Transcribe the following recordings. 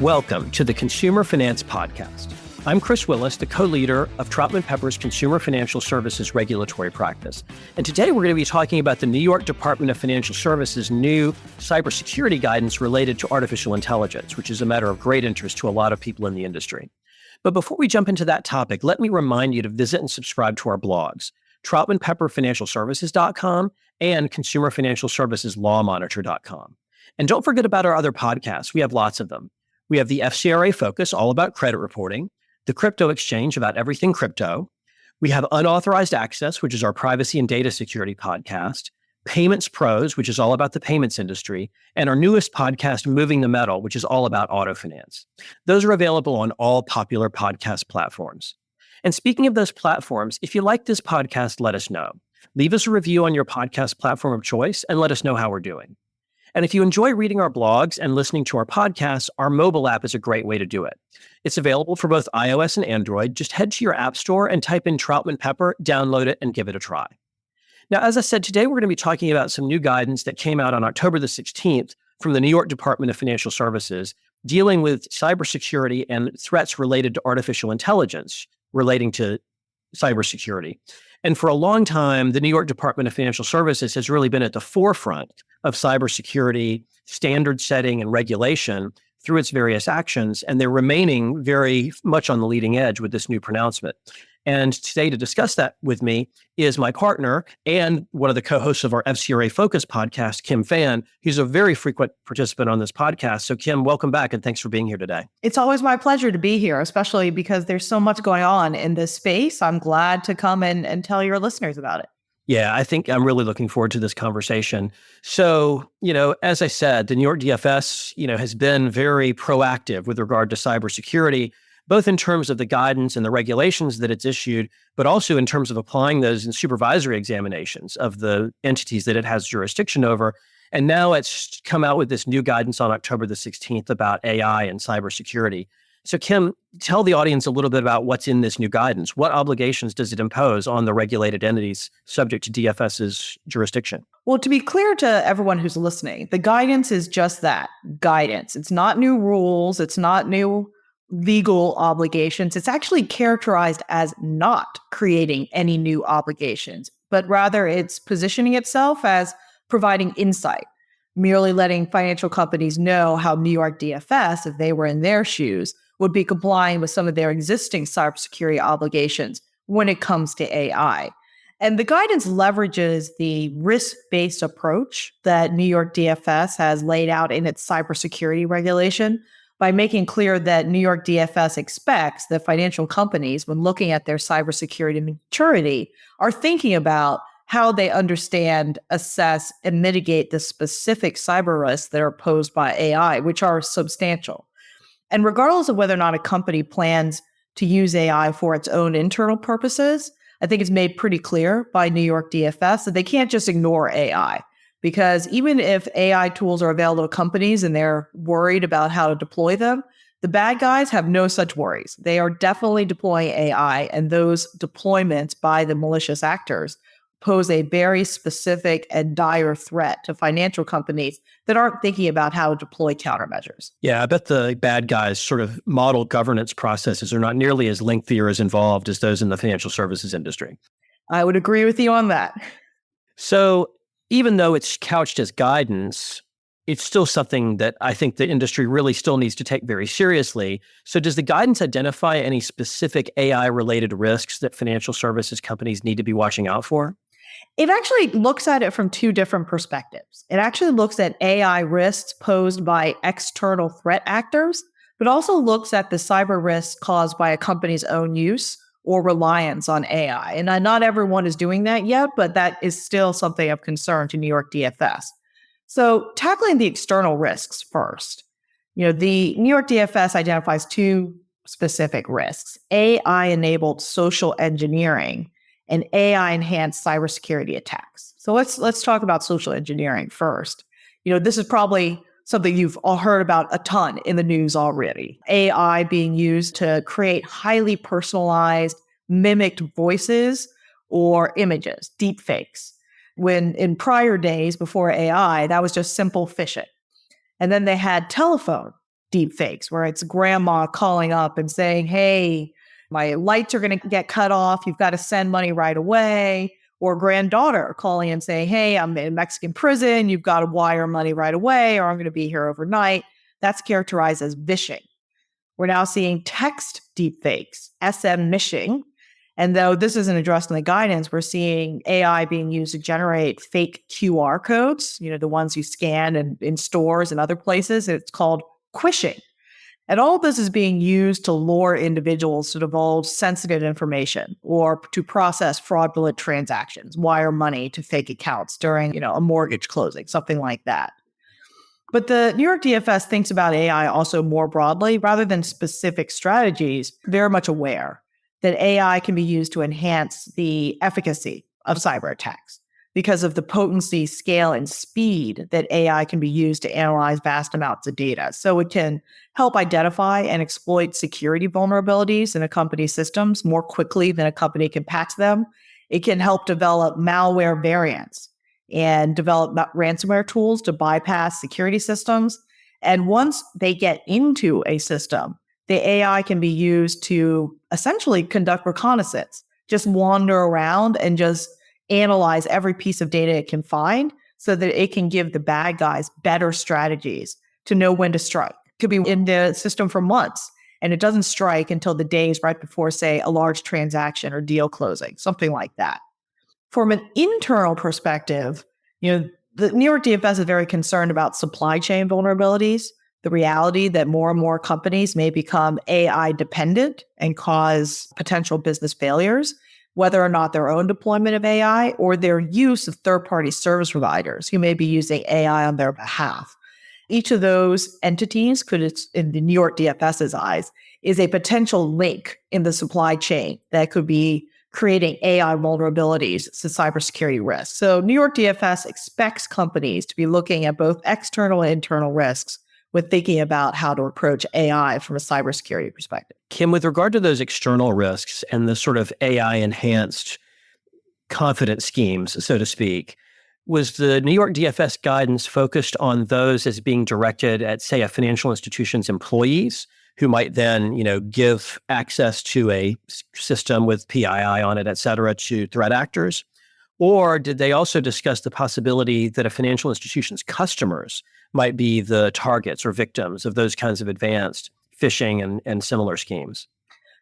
Welcome to the Consumer Finance Podcast. I'm Chris Willis, the co-leader of Troutman Pepper's Consumer Financial Services regulatory practice. And today we're going to be talking about the New York Department of Financial Services' new cybersecurity guidance related to artificial intelligence, which is a matter of great interest to a lot of people in the industry. But before we jump into that topic, let me remind you to visit and subscribe to our blogs, TroutmanPepperFinancialServices.com and ConsumerFinancialServicesLawMonitor.com. And don't forget about our other podcasts. We have lots of them. We have the FCRA Focus, all about credit reporting, the Crypto Exchange, about everything crypto. We have Unauthorized Access, which is our privacy and data security podcast, Payments Pros, which is all about the payments industry, and our newest podcast, Moving the Metal, which is all about auto finance. Those are available on all popular podcast platforms. And speaking of those platforms, if you like this podcast, let us know. Leave us a review on your podcast platform of choice and let us know how we're doing. And if you enjoy reading our blogs and listening to our podcasts, our mobile app is a great way to do it. It's available for both iOS and Android. Just head to your app store and type in Troutman Pepper, download it, and give it a try. Now, as I said, today we're going to be talking about some new guidance that came out on October the 16th from the New York Department of Financial Services, dealing with cybersecurity and threats related to artificial intelligence relating to cybersecurity. And for a long time, the New York Department of Financial Services has really been at the forefront of cybersecurity standard setting and regulation through its various actions, and they're remaining very much on the leading edge with this new pronouncement. And today to discuss that with me is my partner and one of the co-hosts of our FCRA Focus podcast, Kim Phan. He's a very frequent participant on this podcast. So Kim, welcome back and thanks for being here today. It's always my pleasure to be here, especially because there's so much going on in this space. I'm glad to come and tell your listeners about it. Yeah, I think I'm really looking forward to this conversation. So, as I said, the New York DFS, has been very proactive with regard to cybersecurity, both in terms of the guidance and the regulations that it's issued, but also in terms of applying those in supervisory examinations of the entities that it has jurisdiction over. And now it's come out with this new guidance on October the 16th about AI and cybersecurity. So Kim, tell the audience a little bit about what's in this new guidance. What obligations does it impose on the regulated entities subject to DFS's jurisdiction? Well, to be clear to everyone who's listening, the guidance is just that, guidance. It's not new rules. It's not new legal obligations. It's actually characterized as not creating any new obligations, but rather it's positioning itself as providing insight, merely letting financial companies know how New York DFS, if they were in their shoes, would be complying with some of their existing cybersecurity obligations when it comes to AI. And the guidance leverages the risk-based approach that New York DFS has laid out in its cybersecurity regulation by making clear that New York DFS expects that financial companies, when looking at their cybersecurity maturity, are thinking about how they understand, assess, and mitigate the specific cyber risks that are posed by AI, which are substantial. And regardless of whether or not a company plans to use AI for its own internal purposes, I think it's made pretty clear by New York DFS that they can't just ignore AI. Because even if AI tools are available to companies and they're worried about how to deploy them, the bad guys have no such worries. They are definitely deploying AI, and those deployments by the malicious actors pose a very specific and dire threat to financial companies that aren't thinking about how to deploy countermeasures. Yeah, I bet the bad guys' sort of model governance processes are not nearly as lengthy or as involved as those in the financial services industry. I would agree with you on that. So even though it's couched as guidance, it's still something that I think the industry really still needs to take very seriously. So does the guidance identify any specific AI-related risks that financial services companies need to be watching out for? It actually looks at it from two different perspectives. It actually looks at AI risks posed by external threat actors, but also looks at the cyber risks caused by a company's own use or reliance on AI. And not everyone is doing that yet, but that is still something of concern to New York DFS. So tackling the external risks first, the New York DFS identifies two specific risks: AI-enabled social engineering and AI-enhanced cybersecurity attacks. So let's talk about social engineering first. This is probably something you've all heard about a ton in the news already. AI being used to create highly personalized, mimicked voices or images, deep fakes. When in prior days before AI, that was just simple phishing. And then they had telephone deep fakes, where it's grandma calling up and saying, hey, my lights are going to get cut off. You've got to send money right away. Or granddaughter calling and saying, hey, I'm in Mexican prison. You've got to wire money right away, or I'm going to be here overnight. That's characterized as vishing. We're now seeing text deepfakes, SM-mishing. And though this isn't addressed in the guidance, we're seeing AI being used to generate fake QR codes, the ones you scan in stores and other places. It's called quishing. And all of this is being used to lure individuals to divulge sensitive information or to process fraudulent transactions, wire money to fake accounts during, a mortgage closing, something like that. But the New York DFS thinks about AI also more broadly. Rather than specific strategies, they're much aware that AI can be used to enhance the efficacy of cyber attacks because of the potency, scale, and speed that AI can be used to analyze vast amounts of data. So it can help identify and exploit security vulnerabilities in a company's systems more quickly than a company can patch them. It can help develop malware variants and develop ransomware tools to bypass security systems. And once they get into a system, the AI can be used to essentially conduct reconnaissance, just wander around and just analyze every piece of data it can find so that it can give the bad guys better strategies to know when to strike. It could be in the system for months, and it doesn't strike until the days right before, say, a large transaction or deal closing, something like that. From an internal perspective, the New York DFS is very concerned about supply chain vulnerabilities, the reality that more and more companies may become AI dependent and cause potential business failures, whether or not their own deployment of AI or their use of third-party service providers who may be using AI on their behalf. Each of those entities could, in the New York DFS's eyes, is a potential link in the supply chain that could be creating AI vulnerabilities to cybersecurity risks. So New York DFS expects companies to be looking at both external and internal risks when thinking about how to approach AI from a cybersecurity perspective. Kim, with regard to those external risks and the sort of AI-enhanced confidence schemes, so to speak, was the New York DFS guidance focused on those as being directed at, say, a financial institution's employees who might then, give access to a system with PII on it, et cetera, to threat actors? Or did they also discuss the possibility that a financial institution's customers might be the targets or victims of those kinds of advanced phishing and similar schemes?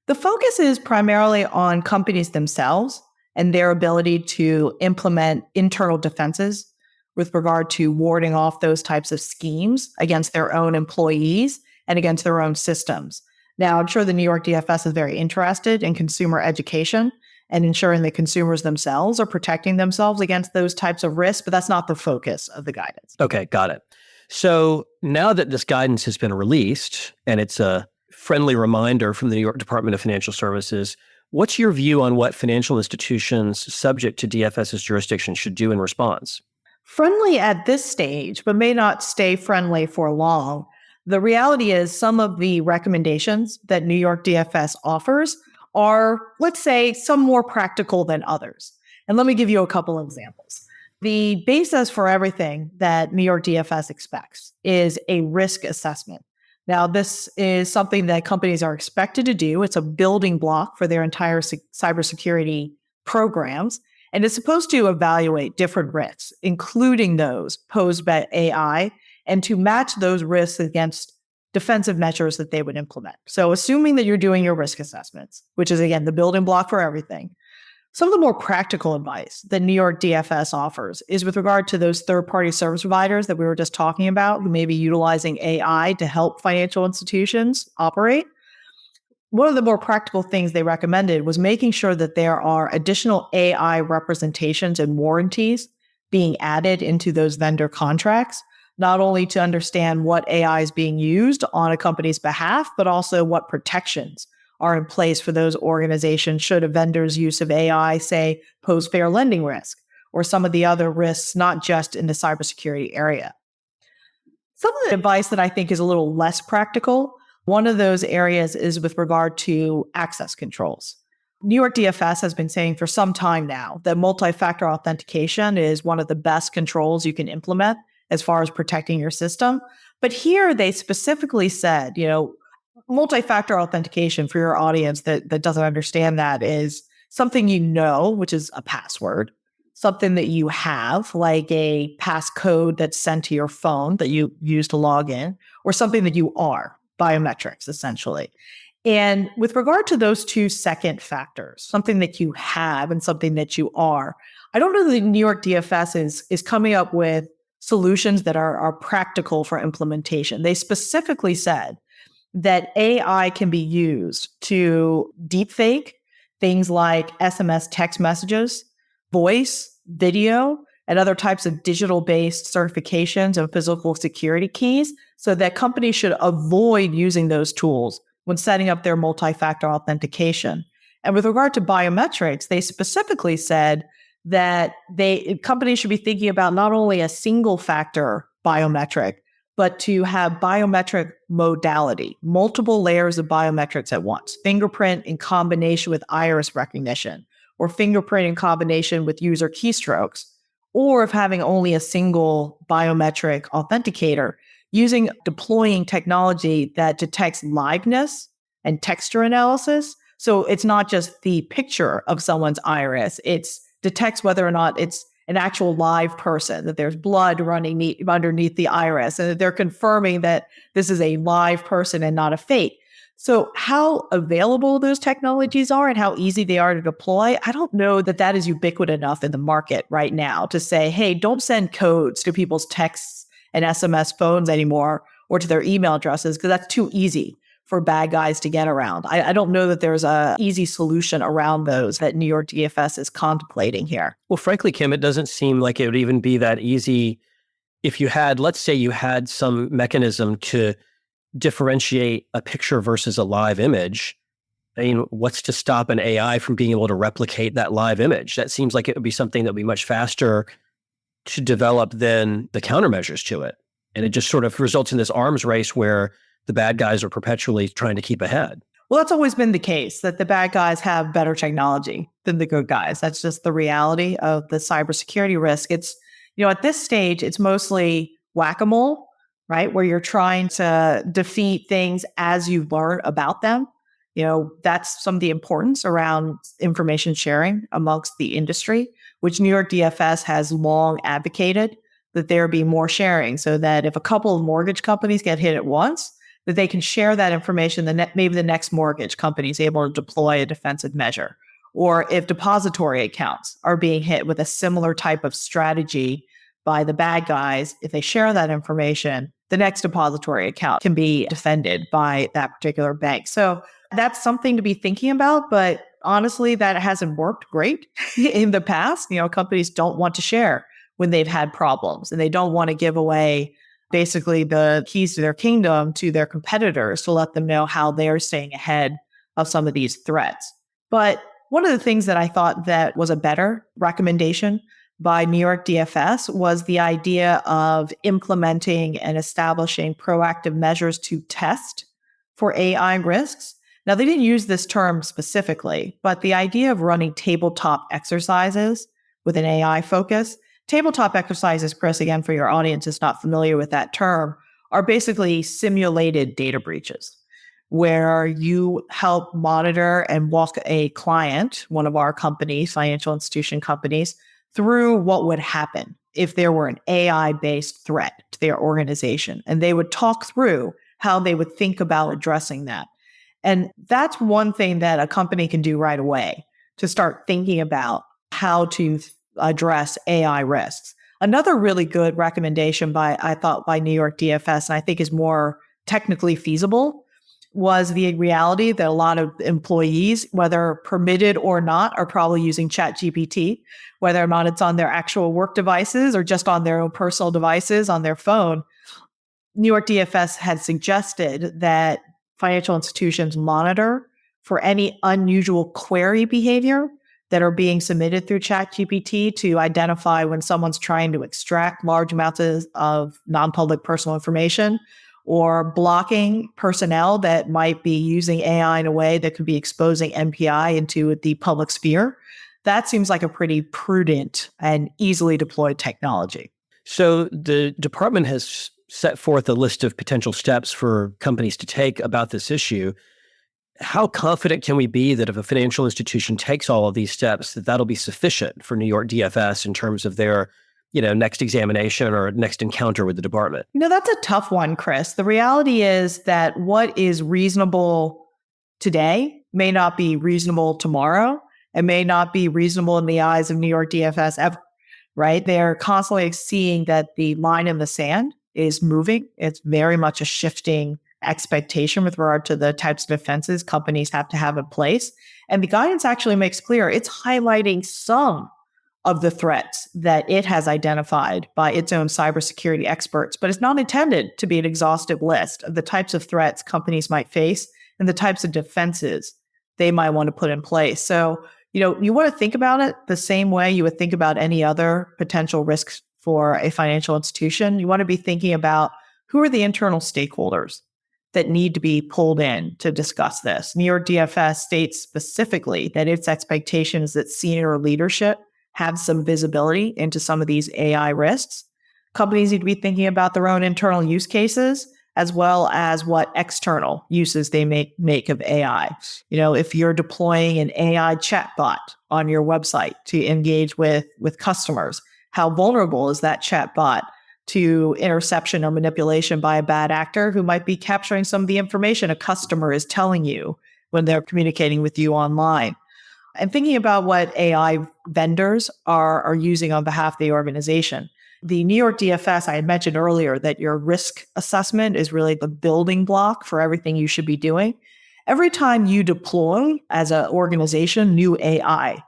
The focus is primarily on companies themselves and their ability to implement internal defenses with regard to warding off those types of schemes against their own employees and against their own systems. Now, I'm sure the New York DFS is very interested in consumer education and ensuring that consumers themselves are protecting themselves against those types of risks, but that's not the focus of the guidance. Okay, got it. So now that this guidance has been released, and it's a friendly reminder from the New York Department of Financial Services, what's your view on what financial institutions subject to DFS's jurisdiction should do in response? Friendly at this stage, but may not stay friendly for long. The reality is some of the recommendations that New York DFS offers are, let's say, some more practical than others. And let me give you a couple of examples. The basis for everything that New York DFS expects is a risk assessment. Now, this is something that companies are expected to do. It's a building block for their entire cybersecurity programs, and it's supposed to evaluate different risks, including those posed by AI, and to match those risks against defensive measures that they would implement. So assuming that you're doing your risk assessments, which is, again, the building block for everything, some of the more practical advice that New York DFS offers is with regard to those third-party service providers that we were just talking about who may be utilizing AI to help financial institutions operate. One of the more practical things they recommended was making sure that there are additional AI representations and warranties being added into those vendor contracts, not only to understand what AI is being used on a company's behalf, but also what protections are in place for those organizations should a vendor's use of AI, say, pose fair lending risk or some of the other risks, not just in the cybersecurity area. Some of the advice that I think is a little less practical, one of those areas is with regard to access controls. New York DFS has been saying for some time now that multi-factor authentication is one of the best controls you can implement as far as protecting your system. But here they specifically said, multi-factor authentication for your audience that doesn't understand that is something which is a password, something that you have, like a passcode that's sent to your phone that you use to log in, or something that you are, biometrics, essentially. And with regard to those two second factors, something that you have and something that you are, I don't know that the New York DFS is coming up with solutions that are practical for implementation. They specifically said that AI can be used to deepfake things like SMS text messages, voice, video, and other types of digital-based certifications and physical security keys, so that companies should avoid using those tools when setting up their multi-factor authentication. And with regard to biometrics, they specifically said that companies should be thinking about not only a single factor biometric, but to have biometric modality, multiple layers of biometrics at once, fingerprint in combination with iris recognition, or fingerprint in combination with user keystrokes, or if having only a single biometric authenticator, deploying technology that detects liveness and texture analysis. So it's not just the picture of someone's iris, it detects whether or not it's an actual live person, that there's blood running underneath the iris, and that they're confirming that this is a live person and not a fake. So how available those technologies are and how easy they are to deploy, I don't know that is ubiquitous enough in the market right now to say, hey, don't send codes to people's texts and SMS phones anymore, or to their email addresses, because that's too easy for bad guys to get around. I don't know that there's an easy solution around those that New York DFS is contemplating here. Well, frankly, Kim, it doesn't seem like it would even be that easy if let's say you had some mechanism to differentiate a picture versus a live image. I mean, what's to stop an AI from being able to replicate that live image? That seems like it would be something that would be much faster to develop than the countermeasures to it. And it just sort of results in this arms race where the bad guys are perpetually trying to keep ahead. Well, that's always been the case, that the bad guys have better technology than the good guys. That's just the reality of the cybersecurity risk. It's, at this stage, it's mostly whack-a-mole, right? Where you're trying to defeat things as you learn about them. That's some of the importance around information sharing amongst the industry, which New York DFS has long advocated that there be more sharing, so that if a couple of mortgage companies get hit at once, that they can share that information, maybe the next mortgage company is able to deploy a defensive measure. Or if depository accounts are being hit with a similar type of strategy by the bad guys, if they share that information, the next depository account can be defended by that particular bank. So that's something to be thinking about, but honestly, that hasn't worked great in the past. Companies don't want to share when they've had problems, and they don't want to give away basically the keys to their kingdom to their competitors to let them know how they're staying ahead of some of these threats. But one of the things that I thought that was a better recommendation by New York DFS was the idea of implementing and establishing proactive measures to test for AI risks. Now, they didn't use this term specifically, but the idea of running tabletop exercises with an AI focus. Tabletop exercises, Chris, again, for your audience is not familiar with that term, are basically simulated data breaches where you help monitor and walk a client, one of our companies, financial institution companies, through what would happen if there were an AI-based threat to their organization. And they would talk through how they would think about addressing that. And that's one thing that a company can do right away to start thinking about how to address AI risks. Another really good recommendation by New York DFS, and I think is more technically feasible, was the reality that a lot of employees, whether permitted or not, are probably using ChatGPT, whether or not it's on their actual work devices or just on their own personal devices on their phone. New York DFS had suggested that financial institutions monitor for any unusual query behavior that are being submitted through ChatGPT to identify when someone's trying to extract large amounts of non-public personal information, or blocking personnel that might be using AI in a way that could be exposing MPI into the public sphere. That seems like a pretty prudent and easily deployed technology. So the department has set forth a list of potential steps for companies to take about this issue. How confident can we be that if a financial institution takes all of these steps, that that'll be sufficient for New York DFS in terms of their, next examination or next encounter with the department? That's a tough one, Chris. The reality is that what is reasonable today may not be reasonable tomorrow and may not be reasonable in the eyes of New York DFS ever, right? They're constantly seeing that the line in the sand is moving. It's very much a shifting expectation with regard to the types of defenses companies have to have in place. And the guidance actually makes clear it's highlighting some of the threats that it has identified by its own cybersecurity experts, but it's not intended to be an exhaustive list of the types of threats companies might face and the types of defenses they might want to put in place. So, you want to think about it the same way you would think about any other potential risks for a financial institution. You want to be thinking about who are the internal stakeholders that need to be pulled in to discuss this. New York DFS states specifically that its expectation is that senior leadership have some visibility into some of these AI risks. Companies need to be thinking about their own internal use cases as well as what external uses they make of AI. If you're deploying an AI chatbot on your website to engage with customers, how vulnerable is that chatbot to interception or manipulation by a bad actor who might be capturing some of the information a customer is telling you when they're communicating with you online? And thinking about what AI vendors are using on behalf of the organization. The New York DFS, I had mentioned earlier that your risk assessment is really the building block for everything you should be doing. Every time you deploy as an organization new AI,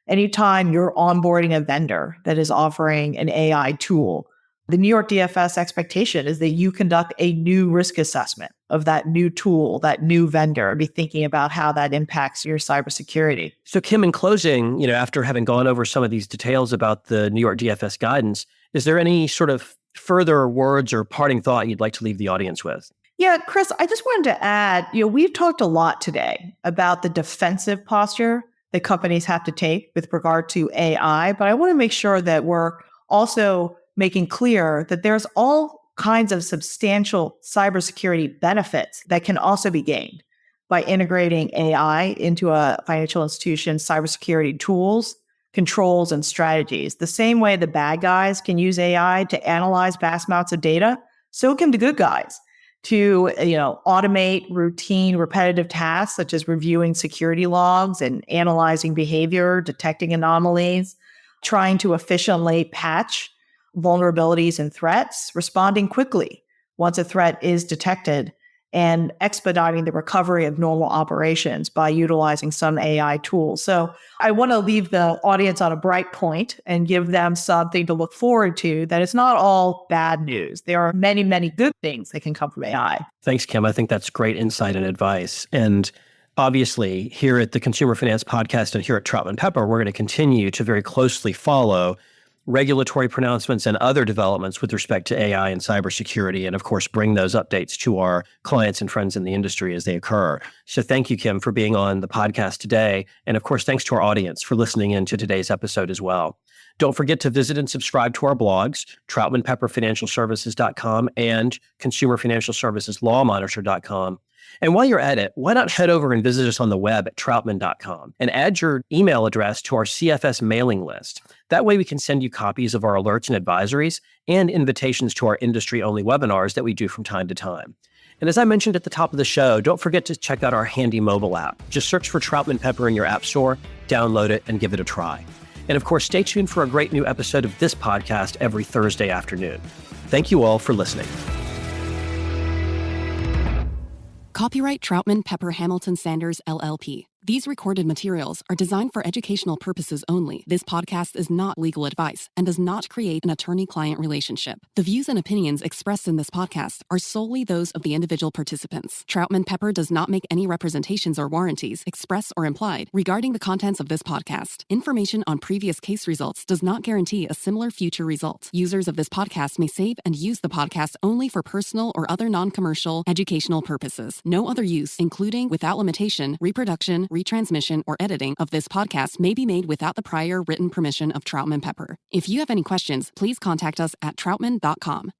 anytime you're onboarding a vendor that is offering an AI tool, the New York DFS expectation is that you conduct a new risk assessment of that new tool, that new vendor, and be thinking about how that impacts your cybersecurity. So Kim, in closing, after having gone over some of these details about the New York DFS guidance, is there any sort of further words or parting thought you'd like to leave the audience with? Yeah, Chris, I just wanted to add, we've talked a lot today about the defensive posture that companies have to take with regard to AI, but I want to make sure that we're also making clear that there's all kinds of substantial cybersecurity benefits that can also be gained by integrating AI into a financial institution's cybersecurity tools, controls, and strategies. The same way the bad guys can use AI to analyze vast amounts of data, so can the good guys to automate routine, repetitive tasks such as reviewing security logs and analyzing behavior, detecting anomalies, trying to efficiently patch vulnerabilities and threats, responding quickly once a threat is detected, and expediting the recovery of normal operations by utilizing some AI tools. So I want to leave the audience on a bright point and give them something to look forward to, that it's not all bad news. There are many, many good things that can come from AI. Thanks, Kim. I think that's great insight and advice. And obviously, here at the Consumer Finance Podcast and here at Troutman Pepper, we're going to continue to very closely follow regulatory pronouncements and other developments with respect to AI and cybersecurity, and of course, bring those updates to our clients and friends in the industry as they occur. So thank you, Kim, for being on the podcast today. And of course, thanks to our audience for listening in to today's episode as well. Don't forget to visit and subscribe to our blogs, TroutmanPepperFinancialServices.com and ConsumerFinancialServicesLawMonitor.com. And while you're at it, why not head over and visit us on the web at Troutman.com and add your email address to our CFS mailing list. That way we can send you copies of our alerts and advisories and invitations to our industry-only webinars that we do from time to time. And as I mentioned at the top of the show, don't forget to check out our handy mobile app. Just search for Troutman Pepper in your app store, download it, and give it a try. And of course, stay tuned for a great new episode of this podcast every Thursday afternoon. Thank you all for listening. Copyright Troutman Pepper Hamilton Sanders, LLP. These recorded materials are designed for educational purposes only. This podcast is not legal advice and does not create an attorney-client relationship. The views and opinions expressed in this podcast are solely those of the individual participants. Troutman Pepper does not make any representations or warranties, express or implied, regarding the contents of this podcast. Information on previous case results does not guarantee a similar future result. Users of this podcast may save and use the podcast only for personal or other non-commercial educational purposes. No other use, including, without limitation, reproduction, retransmission, or editing of this podcast may be made without the prior written permission of Troutman Pepper. If you have any questions, please contact us at troutman.com.